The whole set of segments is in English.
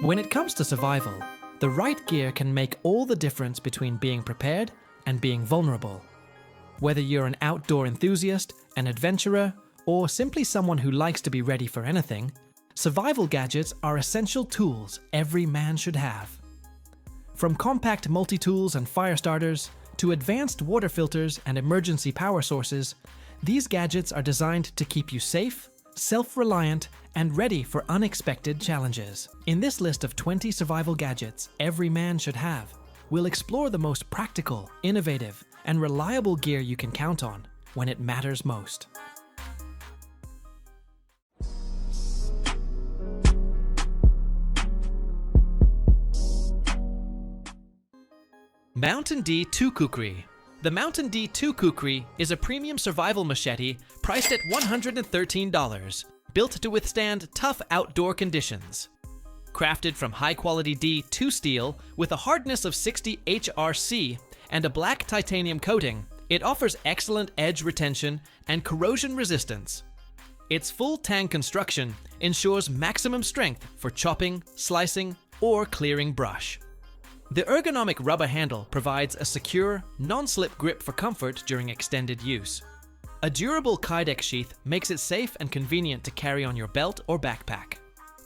When it comes to survival, the right gear can make all the difference between being prepared and being vulnerable. Whether you're an outdoor enthusiast, an adventurer, or simply someone who likes to be ready for anything, survival gadgets are essential tools every man should have. From compact multi-tools and fire starters to advanced water filters and emergency power sources, these gadgets are designed to keep you safe, self-reliant, and ready for unexpected challenges. In this list of 20 survival gadgets every man should have, we'll explore the most practical, innovative, and reliable gear you can count on when it matters most. Mountain D2 Kukri. The Mountain D2 Kukri is a premium survival machete priced at $113, built to withstand tough outdoor conditions. Crafted from high-quality D2 steel with a hardness of 60 HRC and a black titanium coating, it offers excellent edge retention and corrosion resistance. Its full tang construction ensures maximum strength for chopping, slicing, or clearing brush. The ergonomic rubber handle provides a secure, non-slip grip for comfort during extended use. A durable Kydex sheath makes it safe and convenient to carry on your belt or backpack.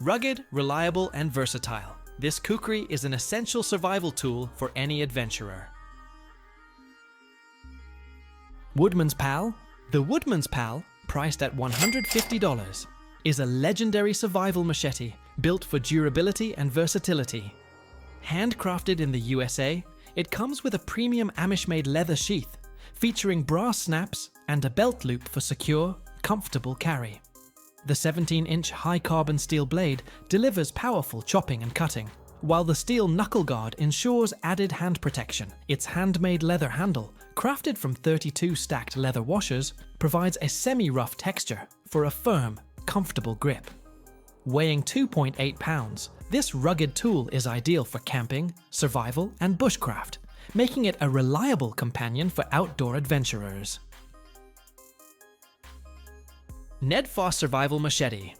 Rugged, reliable, and versatile, this kukri is an essential survival tool for any adventurer. Woodman's Pal. The Woodman's Pal, priced at $150, is a legendary survival machete built for durability and versatility. Handcrafted in the USA, it comes with a premium Amish-made leather sheath, featuring brass snaps and a belt loop for secure, comfortable carry. The 17-inch high-carbon steel blade delivers powerful chopping and cutting, while the steel knuckle guard ensures added hand protection. Its handmade leather handle, crafted from 32 stacked leather washers, provides a semi-rough texture for a firm, comfortable grip. Weighing 2.8 pounds, this rugged tool is ideal for camping, survival, and bushcraft, making it a reliable companion for outdoor adventurers. NedFoss Survival Machete.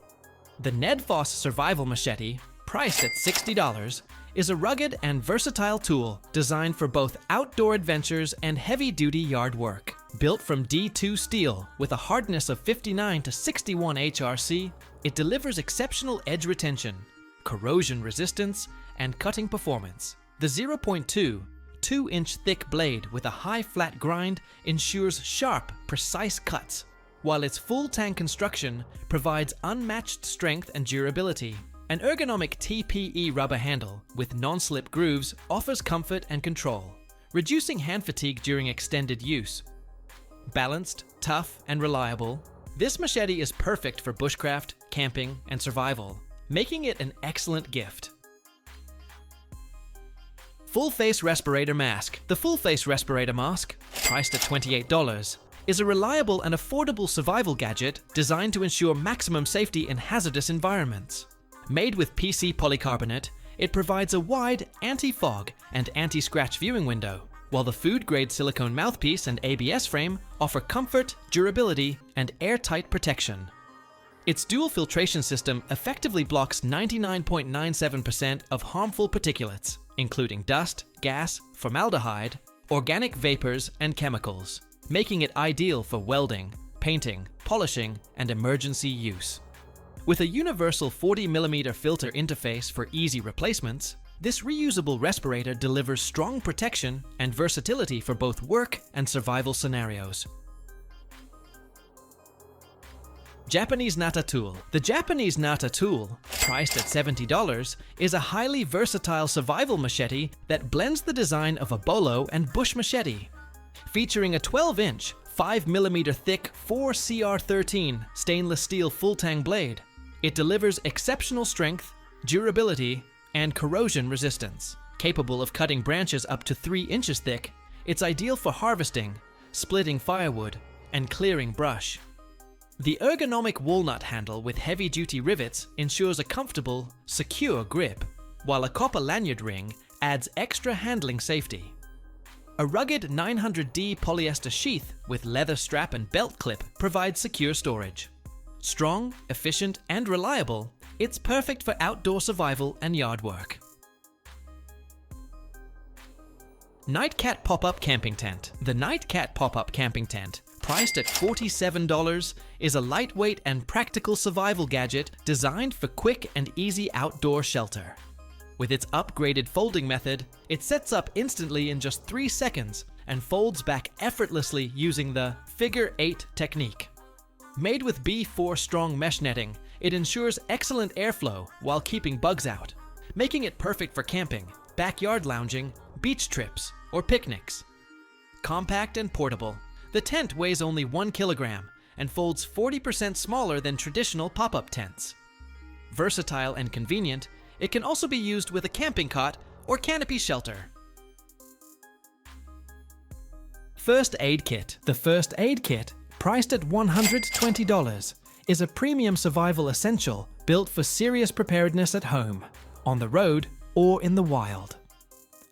The NedFoss Survival Machete, priced at $60, is a rugged and versatile tool designed for both outdoor adventures and heavy-duty yard work. Built from D2 steel with a hardness of 59 to 61 HRC, it delivers exceptional edge retention, corrosion resistance, and cutting performance. The 0.2 2-inch thick blade with a high flat grind ensures sharp, precise cuts, while its full tang construction provides unmatched strength and durability. An ergonomic TPE rubber handle with non-slip grooves offers comfort and control, reducing hand fatigue during extended use. Balanced, tough, and reliable, this machete is perfect for bushcraft, camping, and survival, making it an excellent gift. Full Face Respirator Mask. The Full Face Respirator Mask, priced at $28, is a reliable and affordable survival gadget designed to ensure maximum safety in hazardous environments. Made with PC polycarbonate, it provides a wide anti-fog and anti-scratch viewing window, while the food-grade silicone mouthpiece and ABS frame offer comfort, durability, and airtight protection. Its dual filtration system effectively blocks 99.97% of harmful particulates, including dust, gas, formaldehyde, organic vapors, and chemicals, making it ideal for welding, painting, polishing, and emergency use. With a universal 40mm filter interface for easy replacements, this reusable respirator delivers strong protection and versatility for both work and survival scenarios. Japanese Nata Tool. The Japanese Nata Tool, priced at $70, is a highly versatile survival machete that blends the design of a bolo and bush machete. Featuring a 12-inch, 5mm thick 4CR13 stainless steel full-tang blade, it delivers exceptional strength, durability, and corrosion resistance. Capable of cutting branches up to 3 inches thick, it's ideal for harvesting, splitting firewood, and clearing brush. The ergonomic walnut handle with heavy-duty rivets ensures a comfortable, secure grip, while a copper lanyard ring adds extra handling safety. A rugged 900D polyester sheath with leather strap and belt clip provides secure storage. Strong, efficient, and reliable, It's perfect for outdoor survival and yard work. Nightcat Pop-Up Camping Tent. The Nightcat Pop-Up Camping Tent, priced at $47, is a lightweight and practical survival gadget designed for quick and easy outdoor shelter. With its upgraded folding method, it sets up instantly in just 3 seconds and folds back effortlessly using the Figure 8 technique. Made with B4 strong mesh netting, it ensures excellent airflow while keeping bugs out, making it perfect for camping, backyard lounging, beach trips, or picnics. Compact and portable, the tent weighs only 1 kilogram and folds 40% smaller than traditional pop-up tents. Versatile and convenient, it can also be used with a camping cot or canopy shelter. First Aid Kit. The First Aid Kit, priced at $120, is a premium survival essential built for serious preparedness at home, on the road, or in the wild.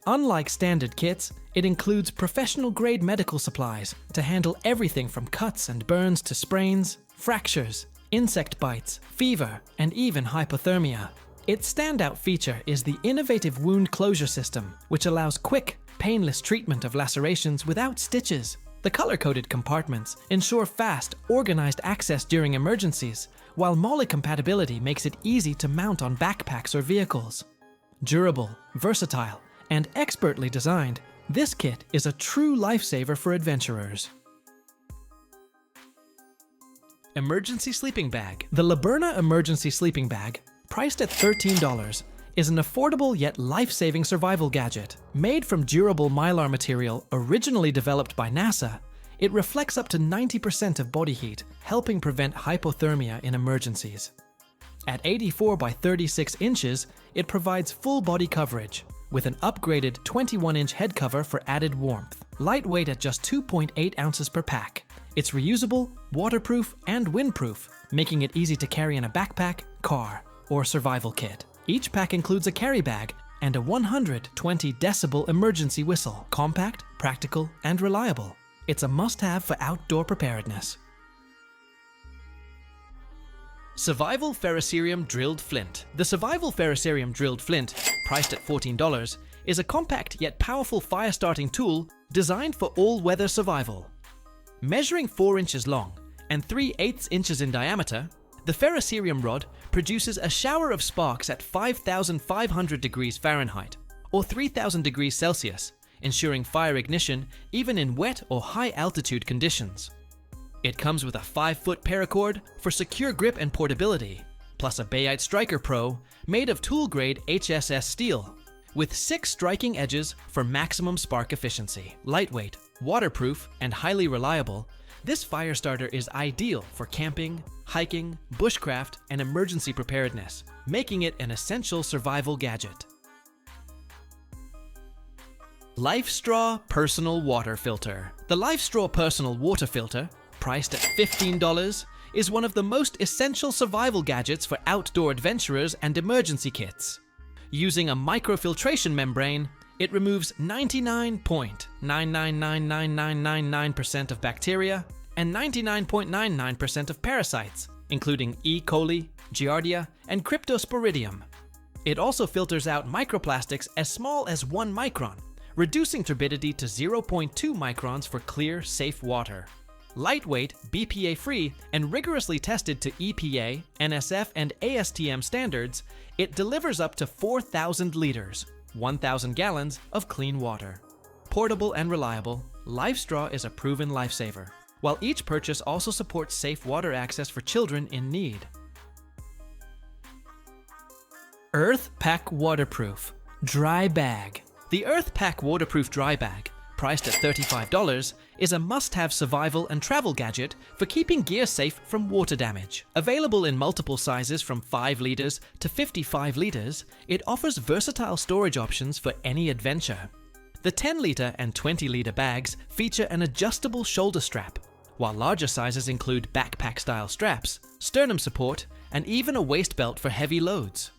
Unlike standard kits, it includes professional-grade medical supplies to handle everything from cuts and burns to sprains, fractures, insect bites, fever, and even hypothermia. Its standout feature is the innovative wound closure system, which allows quick, painless treatment of lacerations without stitches. The color-coded compartments ensure fast, organized access during emergencies, while MOLLE compatibility makes it easy to mount on backpacks or vehicles. Durable, versatile, and expertly designed, this kit is a true lifesaver for adventurers. Emergency Sleeping Bag. The Laberna Emergency Sleeping Bag, priced at $13, is an affordable yet life-saving survival gadget. Made from durable mylar material originally developed by NASA, it reflects up to 90% of body heat, helping prevent hypothermia in emergencies. At 84 by 36 inches, it provides full body coverage, with an upgraded 21-inch head cover for added warmth. Lightweight at just 2.8 ounces per pack. It's reusable, waterproof, and windproof, making it easy to carry in a backpack, car, or survival kit. Each pack includes a carry bag and a 120 decibel emergency whistle. Compact, practical, and reliable. It's a must-have for outdoor preparedness. Survival Ferrocerium Drilled Flint. The Survival Ferrocerium Drilled Flint, priced at $14, is a compact yet powerful fire-starting tool designed for all-weather survival. Measuring 4 inches long and 3/8 inches in diameter, the ferrocerium rod produces a shower of sparks at 5,500 degrees Fahrenheit or 3,000 degrees Celsius, ensuring fire ignition even in wet or high-altitude conditions. It comes with a 5-foot paracord for secure grip and portability, plus a Bayite Striker Pro made of tool-grade HSS steel, with 6 striking edges for maximum spark efficiency. Lightweight, waterproof, and highly reliable, this fire starter is ideal for camping, hiking, bushcraft, and emergency preparedness, making it an essential survival gadget. LifeStraw Personal Water Filter. The LifeStraw Personal Water Filter, priced at $15, is one of the most essential survival gadgets for outdoor adventurers and emergency kits. Using a microfiltration membrane, it removes 99.999999% of bacteria and 99.99% of parasites, including E. coli, Giardia, and Cryptosporidium. It also filters out microplastics as small as 1 micron, reducing turbidity to 0.2 microns for clear, safe water. Lightweight, BPA-free, and rigorously tested to EPA, NSF, and ASTM standards, it delivers up to 4,000 liters, 1,000 gallons of clean water. Portable and reliable, LifeStraw is a proven lifesaver, while each purchase also supports safe water access for children in need. Earth Pack Waterproof Dry Bag. The Earth Pack Waterproof Dry Bag, priced at $35, is a must-have survival and travel gadget for keeping gear safe from water damage. Available in multiple sizes from 5 liters to 55 liters, it offers versatile storage options for any adventure. The 10-liter and 20-liter bags feature an adjustable shoulder strap, while larger sizes include backpack-style straps, sternum support, and even a waist belt for heavy loads.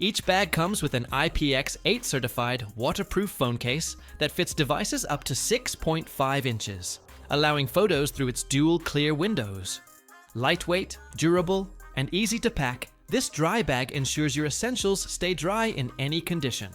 Each bag comes with an IPX8 certified waterproof phone case that fits devices up to 6.5 inches, allowing photos through its dual clear windows. Lightweight, durable, and easy to pack, This dry bag ensures your essentials stay dry in any condition.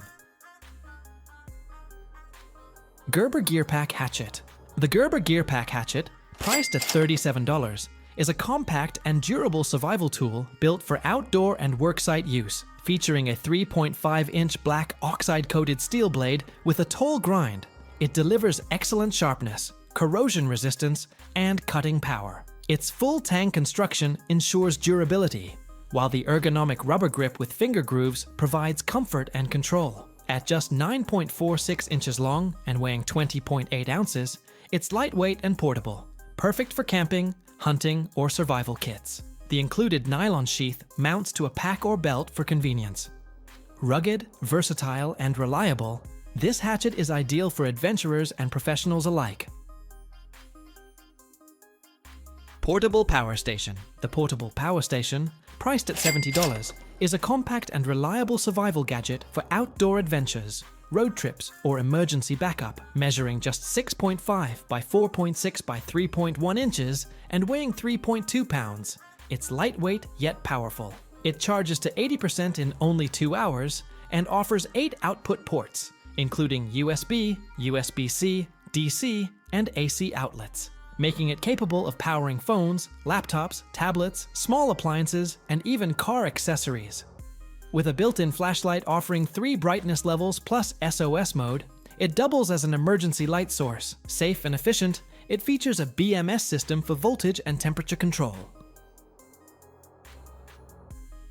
Gerber Gear Pack Hatchet. The Gerber Gear Pack Hatchet, priced at $37, is a compact and durable survival tool built for outdoor and worksite use, featuring a 3.5-inch black oxide-coated steel blade with a toll grind. It delivers excellent sharpness, corrosion resistance, and cutting power. Its full tang construction ensures durability, while the ergonomic rubber grip with finger grooves provides comfort and control. At just 9.46 inches long and weighing 20.8 ounces, it's lightweight and portable, perfect for camping, hunting, or survival kits. The included nylon sheath mounts to a pack or belt for convenience. Rugged, versatile, and reliable, this hatchet is ideal for adventurers and professionals alike. Portable Power Station. The Portable Power Station, priced at $70, is a compact and reliable survival gadget for outdoor adventures, road trips, or emergency backup, measuring just 6.5 by 4.6 by 3.1 inches and weighing 3.2 pounds. It's lightweight yet powerful. It charges to 80% in only 2 hours and offers 8 output ports, including USB, USB-C, DC, and AC outlets, making it capable of powering phones, laptops, tablets, small appliances, and even car accessories. With a built-in flashlight offering 3 brightness levels plus SOS mode, it doubles as an emergency light source. Safe and efficient, it features a BMS system for voltage and temperature control.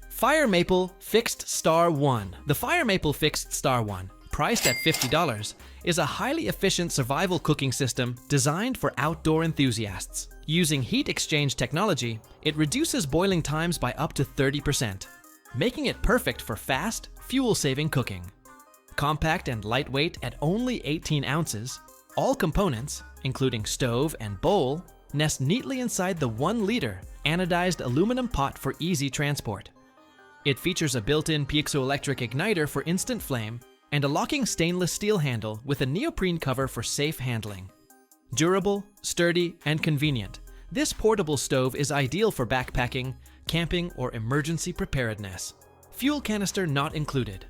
Fire Maple Fixed Star 1. The Fire Maple Fixed Star 1, priced at $50, is a highly efficient survival cooking system designed for outdoor enthusiasts. Using heat exchange technology, it reduces boiling times by up to 30%, making it perfect for fast, fuel-saving cooking. Compact and lightweight at only 18 ounces, all components, including stove and bowl, nest neatly inside the 1-liter anodized aluminum pot for easy transport. It features a built-in piezoelectric igniter for instant flame and a locking stainless steel handle with a neoprene cover for safe handling. Durable, sturdy, and convenient, this portable stove is ideal for backpacking, camping, or emergency preparedness. Fuel canister not included.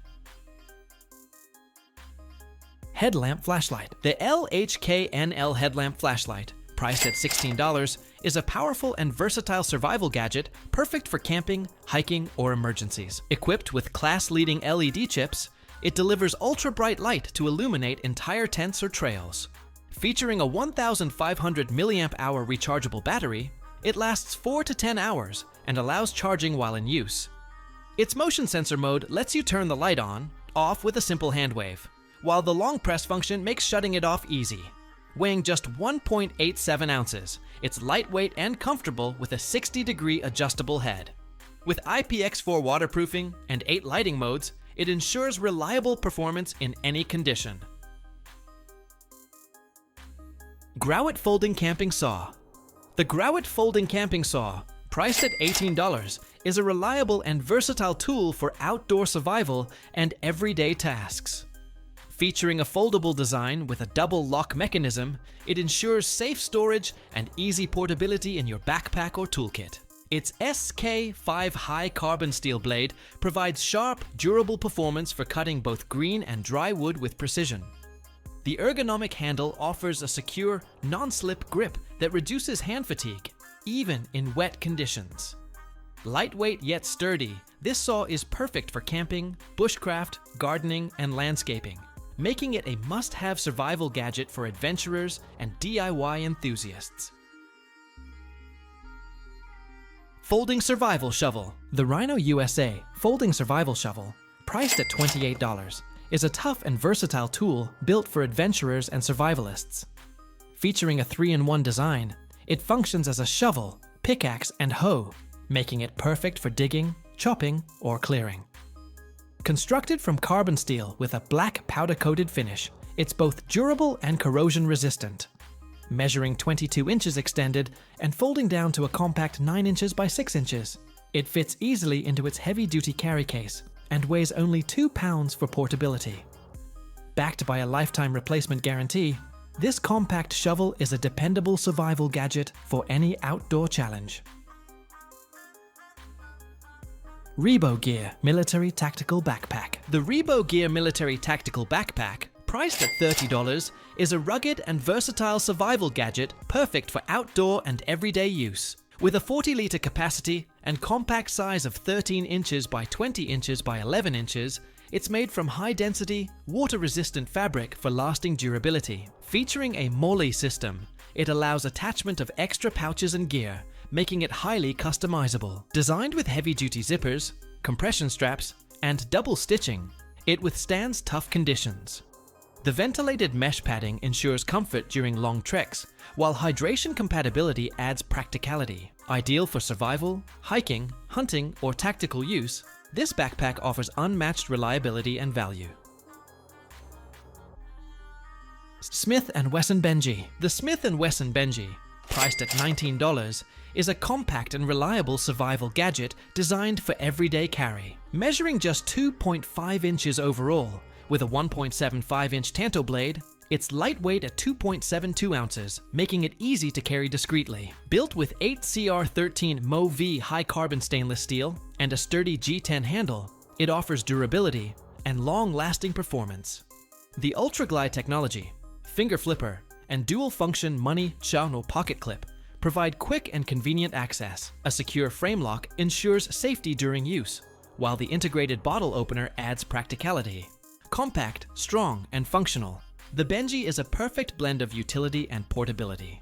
Headlamp Flashlight. The LHKNL Headlamp Flashlight, priced at $16, is a powerful and versatile survival gadget perfect for camping, hiking, or emergencies. Equipped with class-leading LED chips, it delivers ultra-bright light to illuminate entire tents or trails. Featuring a 1,500 mAh rechargeable battery, it lasts 4 to 10 hours and allows charging while in use. Its motion sensor mode lets you turn the light on, off with a simple hand wave, while the long press function makes shutting it off easy. Weighing just 1.87 ounces, it's lightweight and comfortable with a 60-degree adjustable head. With IPX4 waterproofing and 8 lighting modes, it ensures reliable performance in any condition. Growit Folding Camping Saw. The Growit Folding Camping Saw, priced at $18, is a reliable and versatile tool for outdoor survival and everyday tasks. Featuring a foldable design with a double lock mechanism, it ensures safe storage and easy portability in your backpack or toolkit. Its SK5 high carbon steel blade provides sharp, durable performance for cutting both green and dry wood with precision. The ergonomic handle offers a secure, non-slip grip that reduces hand fatigue, even in wet conditions. Lightweight yet sturdy, this saw is perfect for camping, bushcraft, gardening, and landscaping, making it a must-have survival gadget for adventurers and DIY enthusiasts. Folding Survival Shovel. The Rhino USA Folding Survival Shovel, priced at $28, is a tough and versatile tool built for adventurers and survivalists. Featuring a 3-in-1 design, it functions as a shovel, pickaxe, and hoe, making it perfect for digging, chopping, or clearing. Constructed from carbon steel with a black powder-coated finish, it's both durable and corrosion-resistant. Measuring 22 inches extended and folding down to a compact 9 inches by 6 inches, it fits easily into its heavy-duty carry case and weighs only 2 pounds for portability. Backed by a lifetime replacement guarantee, this compact shovel is a dependable survival gadget for any outdoor challenge. ReboGear Military Tactical Backpack. The ReboGear Military Tactical Backpack, priced at $30, is a rugged and versatile survival gadget perfect for outdoor and everyday use. With a 40-liter capacity and compact size of 13 inches by 20 inches by 11 inches, it's made from high-density, water-resistant fabric for lasting durability. Featuring a MOLLE system, it allows attachment of extra pouches and gear, making it highly customizable. Designed with heavy-duty zippers, compression straps, and double stitching, it withstands tough conditions. The ventilated mesh padding ensures comfort during long treks, while hydration compatibility adds practicality. Ideal for survival, hiking, hunting, or tactical use, this backpack offers unmatched reliability and value. Smith & Wesson Benji. The Smith & Wesson Benji, priced at $19, is a compact and reliable survival gadget designed for everyday carry. Measuring just 2.5 inches overall, with a 1.75-inch tanto blade, it's lightweight at 2.72 ounces, making it easy to carry discreetly. Built with 8CR13 MoV high-carbon stainless steel and a sturdy G10 handle, it offers durability and long-lasting performance. The UltraGlide technology, finger flipper, and dual-function money, chano pocket clip provide quick and convenient access. A secure frame lock ensures safety during use, while the integrated bottle opener adds practicality. Compact, strong, and functional, the Benji is a perfect blend of utility and portability.